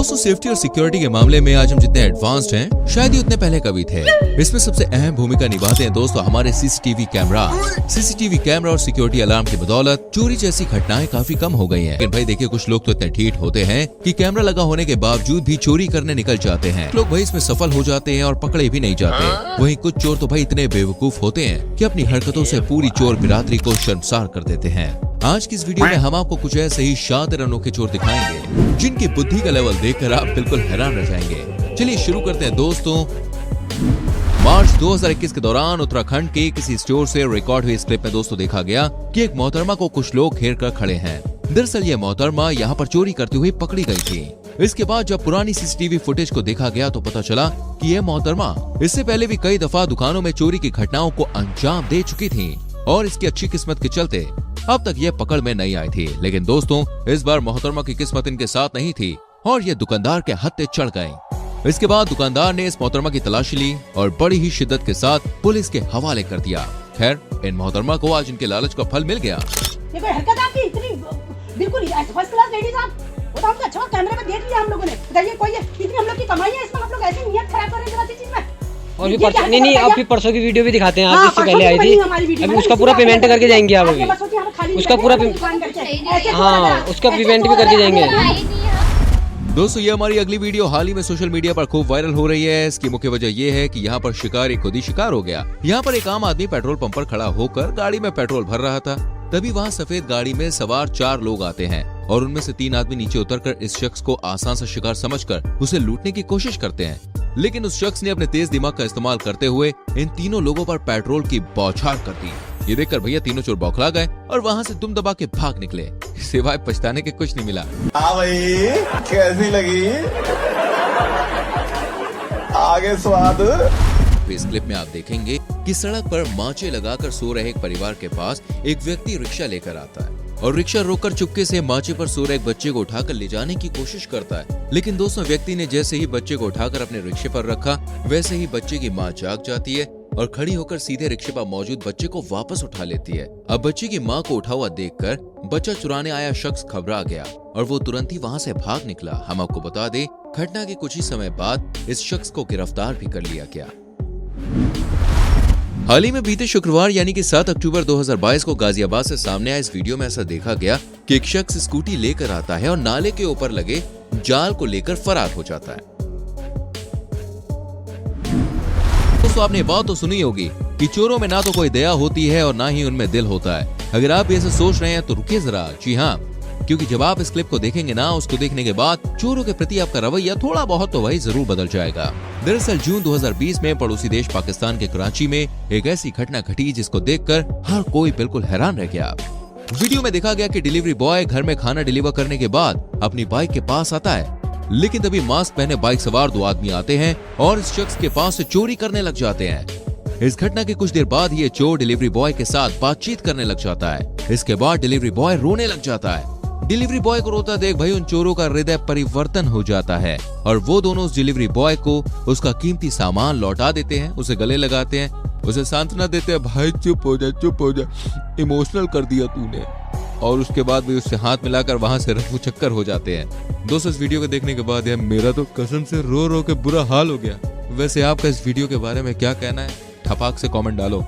दोस्तों सेफ्टी और सिक्योरिटी के मामले में आज हम जितने एडवांस्ड हैं शायद ही उतने पहले कभी थे। इसमें सबसे अहम भूमिका निभाते हैं दोस्तों हमारे सीसीटीवी कैमरा। सीसीटीवी कैमरा और सिक्योरिटी अलार्म की बदौलत चोरी जैसी घटनाएं काफी कम हो गई हैं। लेकिन भाई देखिए कुछ लोग तो इतने ठीठ होते हैं कि कैमरा लगा होने के बावजूद भी चोरी करने निकल जाते हैं। लोग भाई इसमें सफल हो जाते हैं और पकड़े भी नहीं जाते। वहीं कुछ चोर तो भाई इतने बेवकूफ होते हैं कि अपनी हरकतों से पूरी चोर बिरादरी को शर्मसार कर देते हैं। आज की इस वीडियो में हम आपको कुछ ऐसे ही शातिर अनोखे चोर दिखाएंगे जिनकी बुद्धि का लेवल देखकर आप बिल्कुल हैरान रह जाएंगे। चलिए शुरू करते हैं दोस्तों। मार्च 2021 के दौरान उत्तराखंड के किसी स्टोर से रिकॉर्ड हुई इस क्लिप में दोस्तों देखा गया कि एक मोहतरमा को कुछ लोग घेर कर खड़े हैं। दरअसल ये मोहतरमा यहाँ पर चोरी करते हुए पकड़ी गई थी। इसके बाद जब पुरानी सीसीटीवी फुटेज को देखा गया तो पता चला कि ये मोहतरमा इससे पहले भी कई दफा दुकानों में चोरी की घटनाओं को अंजाम दे चुकी थी और इसकी अच्छी किस्मत के चलते अब तक ये पकड़ में नहीं आई थी। लेकिन दोस्तों इस बार मोहतरमा की किस्मत इनके साथ नहीं थी और ये दुकानदार के हत्थे चढ़ गए। इसके बाद दुकानदार ने इस मोहतरमा की तलाशी ली और बड़ी ही शिद्दत के साथ पुलिस के हवाले कर दिया। खैर इन मोहतरमा को आज इनके लालच का फल मिल गया। ये कोई हरकत आपकी इतनी बिल्कुल फर्स्ट क्लास लेडीज आप, वो तो हमको अच्छा कैमरे में देख लिया हम लोगों ने। बताइए कोई इतनी हम लोग की कमाई है, इसमें हम लोग ऐसे नियत खराब कर रहे हैं चीज में। और भी परसों नहीं आपकी परसों की वीडियो भी दिखाते हैं आप, जिससे पहले आई थी। अभी उसका पूरा पेमेंट करके जाएंगे आप, अभी उसका पूरा उसका पेमेंट भी करके जाएंगे। दोस्तों ये हमारी अगली वीडियो हाल ही में सोशल मीडिया पर खूब वायरल हो रही है। इसकी मुख्य वजह ये है कि यहाँ पर शिकारी खुद ही शिकार हो गया। यहाँ पर एक आम आदमी पेट्रोल पंप पर खड़ा होकर गाड़ी में पेट्रोल भर रहा था। तभी वहाँ सफेद गाड़ी में सवार 4 लोग आते हैं और उनमें से 3 आदमी नीचे उतरकर इस शख्स को आसान सा शिकार समझकर उसे लूटने की कोशिश करते हैं। लेकिन उस शख्स ने अपने तेज दिमाग का इस्तेमाल करते हुए इन तीनों लोगों पर पेट्रोल की बौछार कर दी। ये देखकर भैया तीनों चोर बौखला गए और वहाँ से दुम दबा के भाग निकले। सिवाय पछताने के कुछ नहीं मिला। हाँ भाई कैसी लगी आगे स्वाद। इस क्लिप में आप देखेंगे कि सड़क पर माचे लगाकर सो रहे एक परिवार के पास एक व्यक्ति रिक्शा लेकर आता है और रिक्शा रोककर चुपके से माचे पर सो रहे एक बच्चे को उठाकर ले जाने की कोशिश करता है। लेकिन दोस्तों व्यक्ति ने जैसे ही बच्चे को उठाकर अपने रिक्शे पर रखा वैसे ही बच्चे की मां जाग जाती है और खड़ी होकर सीधे रिक्शे पर मौजूद बच्चे को वापस उठा लेती है। अब बच्चे की मां को उठा हुआ देखकर बच्चा चुराने आया शख्स घबरा गया और वो तुरंत ही वहाँ से भाग निकला। हम आपको बता दें घटना के कुछ ही समय बाद इस शख्स को गिरफ्तार भी कर लिया गया। हाल ही में बीते शुक्रवार यानी कि 7 अक्टूबर 2022 को गाजियाबाद से सामने आए इस वीडियो में ऐसा देखा गया कि एक शख्स स्कूटी लेकर आता है और नाले के ऊपर लगे जाल को लेकर फरार हो जाता है। दोस्तों आपने बात तो सुनी होगी कि चोरों में ना तो कोई दया होती है और ना ही उनमें दिल होता है। अगर आप ऐसे सोच रहे हैं तो रुकिए जरा। जी हाँ, क्योंकि जब आप इस क्लिप को देखेंगे ना उसको देखने के बाद चोरों के प्रति आपका रवैया थोड़ा बहुत तो वही जरूर बदल जाएगा। दरअसल जून 2020 में पड़ोसी देश पाकिस्तान के कराची में एक ऐसी घटना घटी जिसको देखकर हर कोई बिल्कुल हैरान रह गया। वीडियो में देखा गया कि डिलीवरी बॉय घर में खाना डिलीवर करने के बाद अपनी बाइक के पास आता है, लेकिन तभी मास्क पहने बाइक सवार 2 आदमी आते हैं और इस शख्स के पास से चोरी करने लग जाते हैं। इस घटना के कुछ देर बाद ये चोर डिलीवरी बॉय के साथ बातचीत करने लग जाता है। इसके बाद डिलीवरी बॉय रोने लग जाता है। डिलीवरी बॉय को रोता देख भाई उन चोरों का हृदय परिवर्तन हो जाता है और वो दोनों उस डिलीवरी बॉय को उसका कीमती सामान लौटा देते हैं, उसे गले लगाते हैं, उसे सांत्वना देते हैं, भाई चुप हो जा, इमोशनल कर दिया तूने। और उसके बाद भी उससे हाथ मिलाकर वहां से रफू चक्कर हो जाते हैं। दोस्तों इस वीडियो को देखने के बाद यार मेरा तो कसम से रो रो के बुरा हाल हो गया। वैसे आपका इस वीडियो के बारे में क्या कहना है? ठपाक से कमेंट डालो।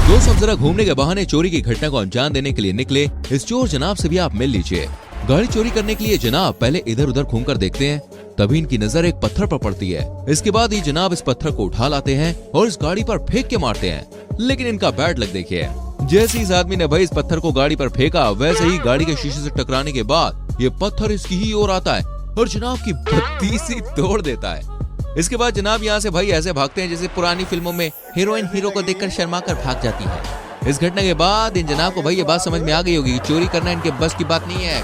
दोस्तों जरा घूमने के बहाने चोरी की घटना को अंजाम देने के लिए निकले इस चोर जनाब से भी आप मिल लीजिए। गाड़ी चोरी करने के लिए जनाब पहले इधर उधर घूमकर देखते हैं, तभी इनकी नजर एक पत्थर पर पड़ती है। इसके बाद ये जनाब इस पत्थर को उठा लाते हैं और इस गाड़ी पर फेंक के मारते हैं। लेकिन इनका बैड लक देखिए, जैसे इस आदमी ने भाई इस पत्थर को गाड़ी पर फेंका वैसे ही गाड़ी के शीशे से टकराने के बाद ये पत्थर इसकी ही ओर आता है और जनाब की बत्ती सी तोड़ देता है। इसके बाद जनाब यहाँ से भाई ऐसे भागते हैं जैसे पुरानी फिल्मों में हीरोइन हीरो को देखकर शर्मा कर भाग जाती है। इस घटना के बाद इन जनाब को भाई ये बात समझ में आ गई होगी कि चोरी करना इनके बस की बात नहीं है।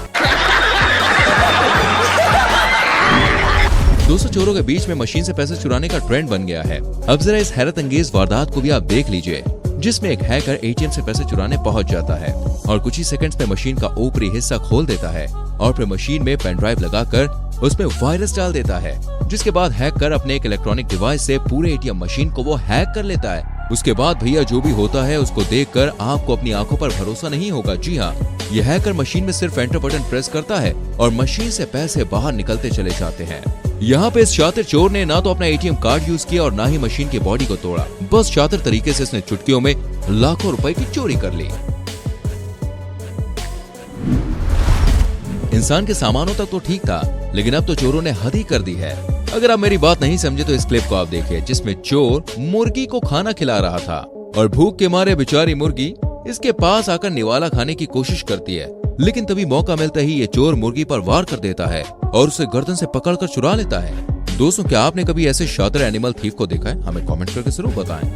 दोस्तों चोरों के बीच में मशीन से पैसे चुराने का ट्रेंड बन गया है। अब जरा इस हैरत अंगेज वारदात को भी आप देख लीजिए जिसमें एक हैकर एटीएम से पैसे चुराने पहुंच जाता है और कुछ ही सेकंड्स में मशीन का ऊपरी हिस्सा खोल देता है और फिर मशीन में पेन ड्राइव लगाकर उसमें वायरस डाल देता है, जिसके बाद हैकर अपने एक इलेक्ट्रॉनिक डिवाइस से पूरे एटीएम मशीन को वो हैक कर लेता है उसके बाद भैया जो भी होता है उसको देखकर आपको अपनी आंखों पर भरोसा नहीं होगा। जी हाँ, यह हैकर मशीन में सिर्फ एंटर बटन प्रेस करता है और मशीन से पैसे बाहर निकलते चले जाते हैं। यहाँ पे इस शातिर चोर ने ना तो अपना एटीएम कार्ड यूज किया और ना ही मशीन की बॉडी को तोड़ा। बस शातिर तरीके से इसने चुटकियों में लाखों रुपए की चोरी कर ली। इंसान के सामानों तक तो ठीक था, लेकिन अब तो चोरों ने हद ही कर दी है। अगर आप मेरी बात नहीं समझे तो इस क्लिप को आप देखिए, जिसमें चोर मुर्गी को खाना खिला रहा था और भूख के मारे बेचारी मुर्गी इसके पास आकर निवाला खाने की कोशिश करती है। लेकिन तभी मौका मिलता ही ये चोर मुर्गी पर वार कर देता है और उसे गर्दन से पकड़कर चुरा लेता है। दोस्तों, क्या आपने कभी ऐसे शातिर एनिमल थीफ को देखा है? हमें कमेंट करके जरूर बताएं।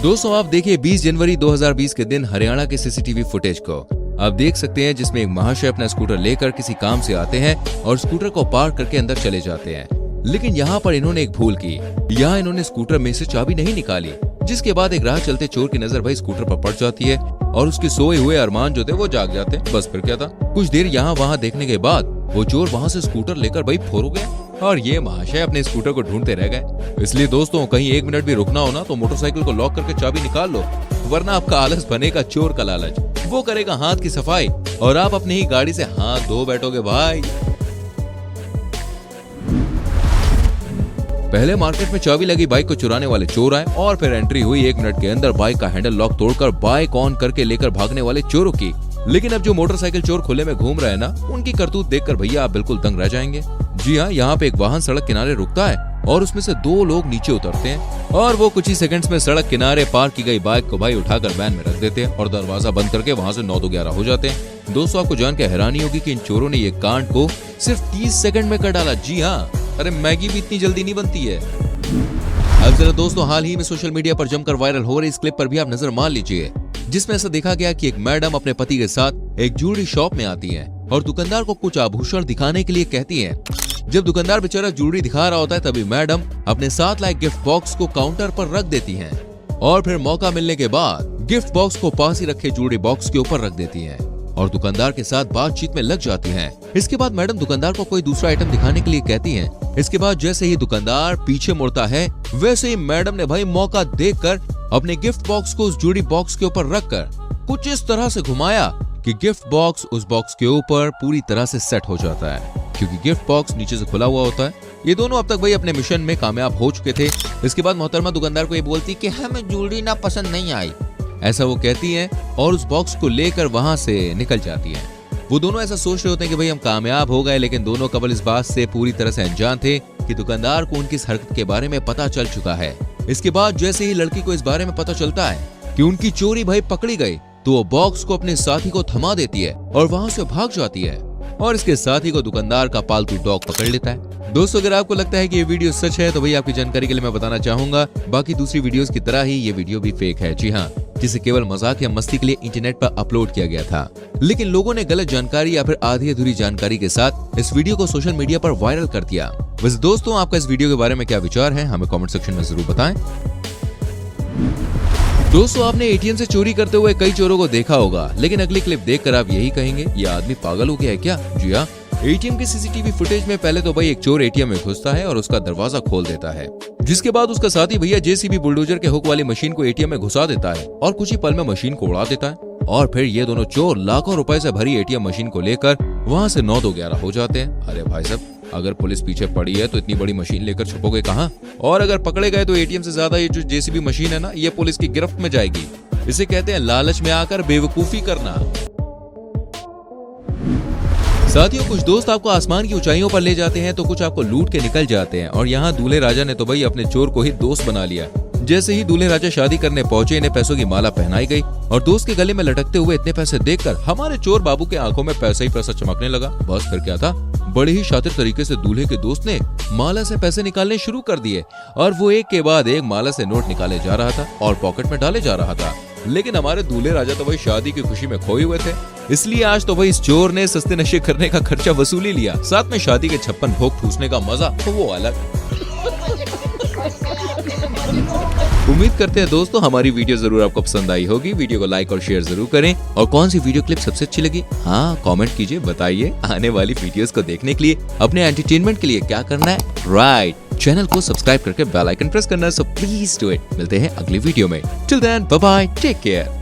दोस्तों, आप देखिए 20 जनवरी 2020 के दिन हरियाणा के सीसीटीवी फुटेज को। आप देख सकते हैं जिसमें एक महाशय अपना स्कूटर लेकर किसी काम से आते हैं और स्कूटर को पार्क करके अंदर चले जाते हैं। लेकिन यहाँ पर इन्होंने एक भूल की, यहाँ इन्होंने स्कूटर में से चाबी नहीं निकाली, जिसके बाद एक राह चलते चोर की नजर भाई स्कूटर पर पड़ जाती है और उसके सोए हुए अरमान जो थे वो जाग जाते हैं। बस फिर क्या था, कुछ देर यहाँ वहाँ देखने के बाद वो चोर वहाँ से स्कूटर लेकर भाई फौर हो गया और ये महाशय अपने स्कूटर को ढूंढते रह गए। इसलिए दोस्तों, कहीं 1 मिनट भी रुकना हो ना तो मोटरसाइकिल को लॉक करके चाबी निकाल लो, वरना आपका आलस बनेगा चोर का लालच। वो करेगा हाथ की सफाई और आप अपनी ही गाड़ी से हाथ धो बैठोगे भाई। पहले मार्केट में चाबी लगी बाइक को चुराने वाले चोर आए और फिर एंट्री हुई 1 मिनट के अंदर बाइक का हैंडल लॉक तोड़कर बाइक ऑन करके लेकर भागने वाले चोरों की। लेकिन अब जो मोटरसाइकिल चोर खुले में घूम रहे हैं ना, उनकी करतूत देखकर भैया आप बिल्कुल दंग रह जाएंगे। जी हाँ, यहाँ पे एक वाहन सड़क किनारे रुकता है और उसमें से 2 लोग नीचे उतरते हैं और वो कुछ ही सेकंड्स में सड़क किनारे पार्क की गई बाइक को भाई उठाकर वैन में रख देते हैं और दरवाजा बंद करके वहाँ से 9-11 हो जाते हैं। दोस्तों, आपको जान के हैरानी होगी कि इन चोरों ने ये कांड को सिर्फ 30 सेकंड में कर डाला। जी हाँ, अरे मैगी भी इतनी जल्दी नहीं बनती है। अब जरा दोस्तों, हाल ही में सोशल मीडिया पर जमकर वायरल हो रही इस क्लिप पर भी आप नजर मार लीजिए, जिसमें ऐसा देखा गया कि एक मैडम अपने पति के साथ एक ज्वेलरी शॉप में आती हैं और दुकानदार को कुछ आभूषण दिखाने के लिए कहती हैं। जब दुकानदार बेचारा ज्वेलरी दिखा रहा होता है तभी मैडम अपने साथ लाए गिफ्ट बॉक्स को काउंटर पर रख देती हैं और फिर मौका मिलने के बाद गिफ्ट बॉक्स को पास ही रखे ज्वेलरी बॉक्स के ऊपर रख देती हैं और दुकानदार के साथ बातचीत में लग जाती हैं। इसके बाद मैडम दुकानदार को कोई दूसरा आइटम दिखाने के लिए कहती हैं। इसके बाद जैसे ही दुकानदार पीछे मुड़ता है, वैसे ही मैडम ने भाई मौका देखकर अपने गिफ्ट बॉक्स को उस ज्वेलरी बॉक्स के ऊपर रखकर कुछ इस तरह से घुमाया कि गिफ्ट बॉक्स उस बॉक्स के ऊपर पूरी तरह से सेट हो जाता है, क्योंकि गिफ्ट बॉक्स नीचे से खुला हुआ होता है। ये दोनों अब तक भाई अपने मिशन में कामयाब हो चुके थे। इसके बाद मोहतरमा दुकानदार को ये बोलती कि हमें ज्वेलरी ना पसंद नहीं आई, ऐसा वो कहती हैं और उस बॉक्स को लेकर वहां से निकल जाती हैं। वो दोनों ऐसा सोच रहे होते हैं कि भाई हम कामयाब हो गए, लेकिन दोनों कपल इस बात से पूरी तरह से अनजान थे कि दुकानदार को उनकी इस हरकत के बारे में पता चल चुका है। इसके बाद जैसे ही लड़की को इस बारे में पता चलता है कि उनकी चोरी भाई पकड़ी गई, तो वो बॉक्स को अपने साथी को थमा देती है और वहां से भाग जाती है और इसके साथी को दुकानदार का पालतू डॉग पकड़ लेता है। दोस्तों, अगर आपको लगता है कि ये वीडियो सच है तो भाई आपकी जानकारी के लिए मैं बताना चाहूंगा, बाकी दूसरी वीडियोस की तरह ही ये वीडियो भी फेक है। जी हाँ, जिसे केवल मजाक या मस्ती के लिए इंटरनेट पर अपलोड किया गया था, लेकिन लोगों ने गलत जानकारी या फिर आधी अधूरी जानकारी के साथ इस वीडियो को सोशल मीडिया पर वायरल कर दिया। वैसे दोस्तों, आपका इस वीडियो के बारे में क्या विचार है, हमें कमेंट सेक्शन में जरूर बताएं। दोस्तों, आपने एटीएम से चोरी करते हुए कई चोरों को देखा होगा, लेकिन अगली क्लिप देखकर आप यही कहेंगे ये आदमी पागल हो गया है क्या? जी हाँ, एटीएम की सीसीटीवी फुटेज में पहले तो भाई एक चोर एटीएम में घुसता है और उसका दरवाजा खोल देता है, जिसके बाद उसका साथी भैया जेसीबी बुलडोजर के हुक वाली मशीन को एटीएम में घुसा देता है और कुछ ही पल में मशीन को उड़ा देता है और फिर ये दोनों चोर लाखों रुपए से भरी एटीएम मशीन को लेकर वहां से 9-11 हो जाते हैं। अरे भाई साहब, अगर पुलिस पीछे पड़ी है तो इतनी बड़ी मशीन लेकर छुपोगे कहाँ? और अगर पकड़े गए तो एटीएम से ज्यादा ये जो जेसीबी मशीन है ना, ये पुलिस की गिरफ्त में जाएगी। इसे कहते हैं लालच में आकर बेवकूफी करना। साथियों, कुछ दोस्त आपको आसमान की ऊंचाइयों पर ले जाते हैं तो कुछ आपको लूट के निकल जाते हैं और यहाँ दूल्हे राजा ने तो भाई अपने चोर को ही दोस्त बना लिया। जैसे ही दूल्हे राजा शादी करने पहुंचे, इन्हें पैसों की माला पहनाई गई और दोस्त के गले में लटकते हुए इतने पैसे देखकर हमारे चोर बाबू के आंखों में पैसा ही पैसा चमकने लगा। बस फिर क्या था, बड़े ही शातिर तरीके से दूल्हे के दोस्त ने माला से पैसे निकालने शुरू कर दिए और वो एक के बाद एक माला से नोट निकाले जा रहा था और पॉकेट में डाले जा रहा था। लेकिन हमारे दूल्हे राजा तो वही शादी की खुशी में खोए हुए थे, इसलिए आज तो वही इस चोर ने सस्ते नशे करने का खर्चा वसूल ही लिया, साथ में शादी के 56 भोग ठूसने का मजा तो वो अलग। उम्मीद करते हैं दोस्तों हमारी वीडियो जरूर आपको पसंद आई होगी। वीडियो को लाइक और शेयर जरूर करें और कौन सी वीडियो क्लिप सबसे अच्छी लगी, हाँ कमेंट कीजिए, बताइए। आने वाली वीडियोस को देखने के लिए अपने एंटरटेनमेंट के लिए क्या करना है, राइट चैनल को सब्सक्राइब करके बेल आइकन प्रेस करना, सो प्लीज डू इट। मिलते हैं अगली वीडियो में। Till then bye bye, take care.